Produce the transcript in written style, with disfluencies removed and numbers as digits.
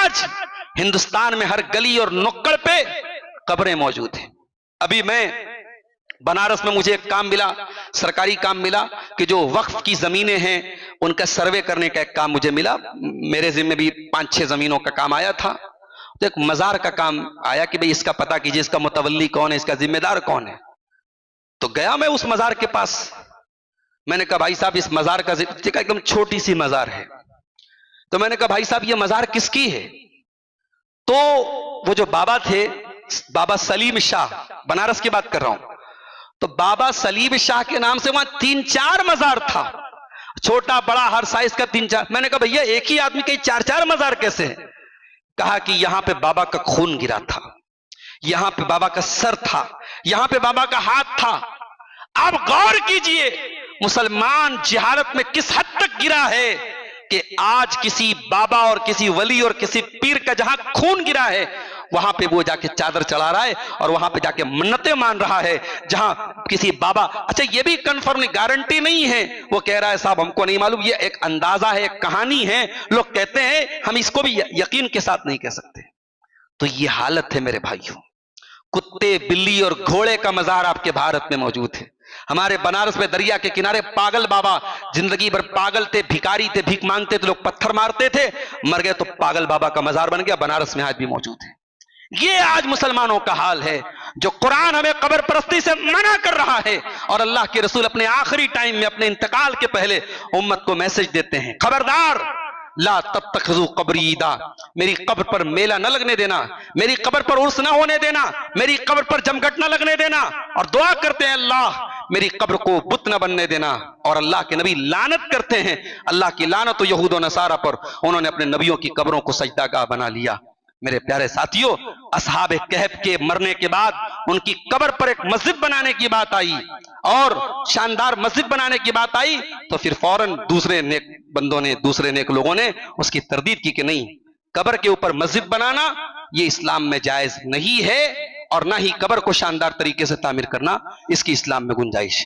आज हिंदुस्तान में हर गली और नुक्कड़ पे कब्रें मौजूद हैं। अभी मैं बनारस में मुझे एक काम मिला, सरकारी काम मिला कि जो वक्फ की जमीनें हैं उनका सर्वे करने का एक काम मुझे मिला। मेरे जिम्मे भी 5-6 जमीनों का काम आया था। तो एक मजार का काम आया कि भाई इसका पता कीजिए, इसका मुतवल्ली कौन है, इसका जिम्मेदार कौन है। तो गया मैं उस मजार के पास। मैंने कहा भाई साहब इस मजार का एकदम छोटी सी मजार है। तो मैंने कहा भाई साहब ये मजार किसकी है? तो वो जो बाबा थे, बाबा सलीम शाह, बनारस की बात कर रहा हूं, तो बाबा सलीम शाह के नाम से वहां 3-4 मजार था, छोटा बड़ा हर साइज का 3-4। मैंने कहा भैया एक ही आदमी के 4-4 मजार कैसे है? कहा कि यहां पे बाबा का खून गिरा था, यहां पे बाबा का सर था, यहां पे बाबा का हाथ था। आप गौर कीजिए मुसलमान जिहालत में किस हद तक गिरा है कि आज किसी बाबा और किसी वली और किसी पीर का जहां खून गिरा है वहां पे वो जाके चादर चढ़ा रहा है और वहां पे जाके मन्नतें मान रहा है। जहां किसी बाबा, अच्छा ये भी कंफर्म नहीं, गारंटी नहीं है, वो कह रहा है साहब हमको नहीं मालूम, ये एक अंदाजा है, एक कहानी है, लोग कहते हैं, हम इसको भी यकीन के साथ नहीं कह सकते। तो ये हालत है मेरे भाइयों। कुत्ते बिल्ली और घोड़े का मजार आपके भारत में मौजूद है। हमारे बनारस में दरिया के किनारे पागल बाबा जिंदगी भर पागल थे, भिखारी थे, भीख मांगते थे, लोग पत्थर मारते थे, मर गए तो पागल बाबा का मजार बन गया। बनारस में आज भी मौजूद है। ये आज मुसलमानों का हाल है। जो कुरान हमें कब्र परस्ती से मना कर रहा है और अल्लाह के रसूल अपने आखिरी टाइम में अपने इंतकाल के पहले उम्मत को मैसेज देते हैं, खबरदार ला तत्तखज़ू कब्री ईदा, मेरी कब्र पर मेला न लगने देना, मेरी कब्र पर उर्स न होने देना, मेरी कब्र पर जमघट न लगने देना। और दुआ करते हैं अल्लाह मेरी कब्र को बुत न बनने देना। और अल्लाह के नबी लानत करते हैं, अल्लाह की लानत तो यहूद और नसारा पर, उन्होंने अपने नबियों की कब्रों को सजदागाह बना लिया। मेरे प्यारे साथियों, असहाबे कहफ के मरने के बाद उनकी कब्र पर एक मस्जिद बनाने की बात आई और शानदार मस्जिद बनाने की बात आई, तो फिर फौरन दूसरे नेक बंदों ने, दूसरे नेक लोगों ने उसकी तरदीद की कि नहीं, कब्र के ऊपर मस्जिद बनाना ये इस्लाम में जायज नहीं है और ना ही कब्र को शानदार तरीके से तामीर करना इसकी इस्लाम में गुंजाइश है।